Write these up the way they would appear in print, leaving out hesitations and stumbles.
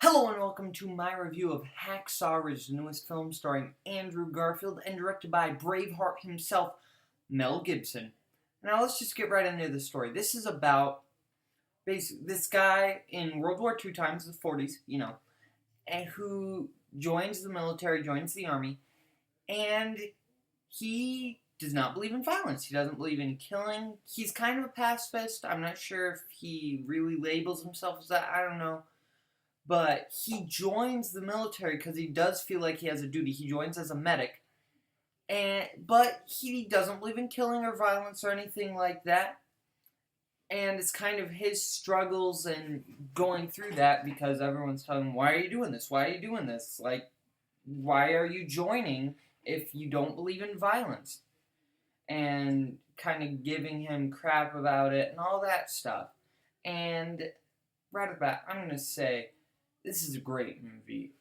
Hello and welcome to my review of Hacksaw, his newest film starring Andrew Garfield and directed by Braveheart himself, Mel Gibson. Now let's just get right into the story. This is about basically this guy in World War II times, the 40s, and who joins the military, joins the army, and he does not believe in violence. He doesn't believe in killing. He's kind of a pacifist. I'm not sure if he really labels himself as that. I don't know. But he joins the military because he does feel like he has a duty. He joins as a medic, but he doesn't believe in killing or violence or anything like that. And it's kind of his struggles and going through that because everyone's telling him, "Why are you doing this? Why are you doing this? Like, why are you joining if you don't believe in violence?" And kind of giving him crap about it and all that stuff. And right off the bat, I'm gonna say this is a great movie.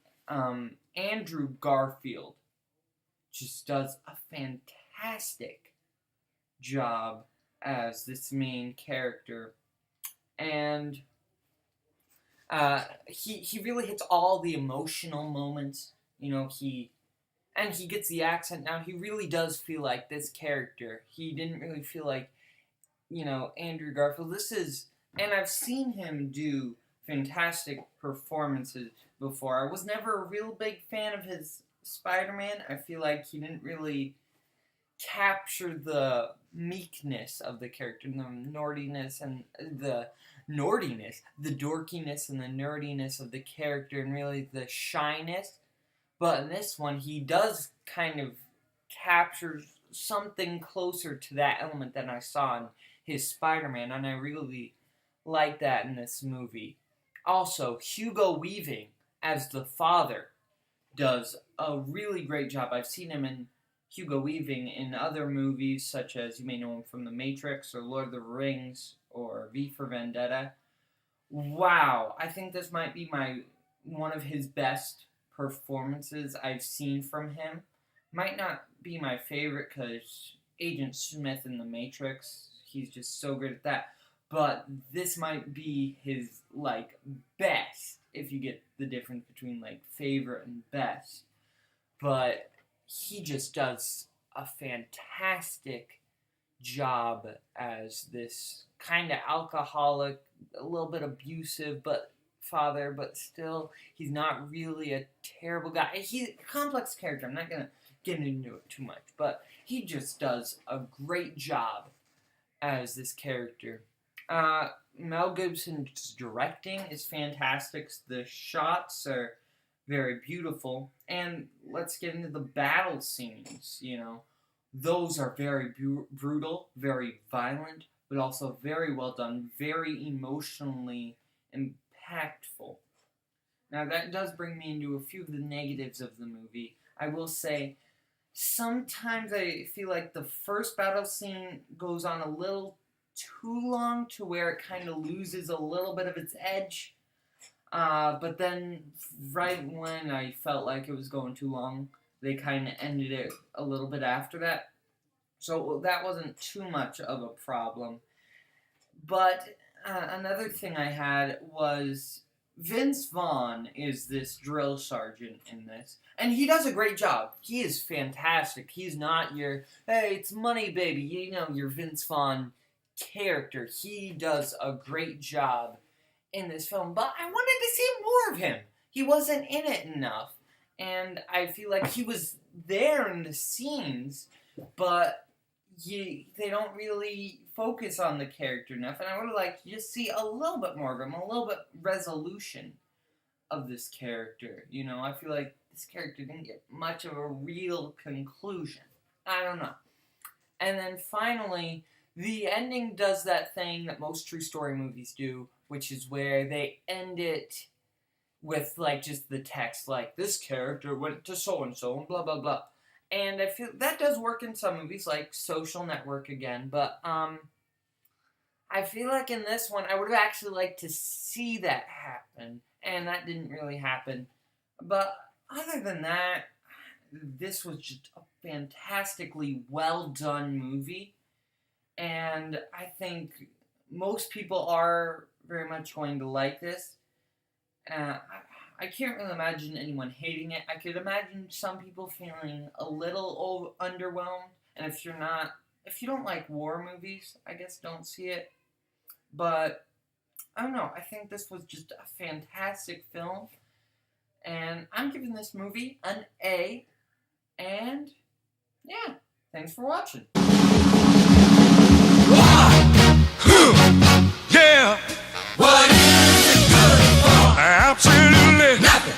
Andrew Garfield just does a fantastic job as this main character, and he really hits all the emotional moments. He gets the accent now. He really does feel like this character. He didn't really feel like Andrew Garfield. And I've seen him do fantastic performances before. I was never a real big fan of his Spider-Man. I feel like he didn't really capture the meekness of the character, the nordiness and the dorkiness and the nerdiness of the character, and really the shyness. But in this one, he does kind of capture something closer to that element than I saw in his Spider-Man, and I really like that in this movie. Also, Hugo Weaving as the father does a really great job. I've seen him in Hugo Weaving in other movies, such as you may know him from The Matrix or Lord of the Rings or V for Vendetta. Wow, I think this might be one of his best performances I've seen from him. Might not be my favorite because Agent Smith in The Matrix, he's just so good at that. But this might be his, best, if you get the difference between, favorite and best. But he just does a fantastic job as this kind of alcoholic, a little bit abusive, but father, but still, he's not really a terrible guy. He's a complex character. I'm not going to get into it too much, but he just does a great job as this character. Mel Gibson's directing is fantastic. The shots are very beautiful. And let's get into the battle scenes, Those are very brutal, very violent, but also very well done, very emotionally impactful. Now, that does bring me into a few of the negatives of the movie. I will say, sometimes I feel like the first battle scene goes on a little too long to where it kind of loses a little bit of its edge. But then, right when I felt like it was going too long, they kind of ended it a little bit after that. So that wasn't too much of a problem. But another thing I had was Vince Vaughn is this drill sergeant in this. And he does a great job. He is fantastic. He's not your, hey, it's money, baby. Your Vince Vaughn character. He does a great job in this film, but I wanted to see more of him. He wasn't in it enough, and I feel like he was there in the scenes, but they don't really focus on the character enough, and I would have liked to just see a little bit more of him, a little bit resolution of this character. I feel like this character didn't get much of a real conclusion. I don't know. And then finally, the ending does that thing that most true story movies do, which is where they end it with, just the text, this character went to so-and-so and blah, blah, blah. And I feel that does work in some movies, like Social Network again, but, I feel like in this one, I would have actually liked to see that happen, and that didn't really happen. But other than that, this was just a fantastically well-done movie. And I think most people are very much going to like this. I I can't really imagine anyone hating it. I could imagine some people feeling a little underwhelmed, and if you don't like war movies, I guess don't see it. But I don't know. I think this was just a fantastic film, and I'm giving this movie an A. And yeah, thanks for watching. Yeah. What is it good for? Absolutely nothing.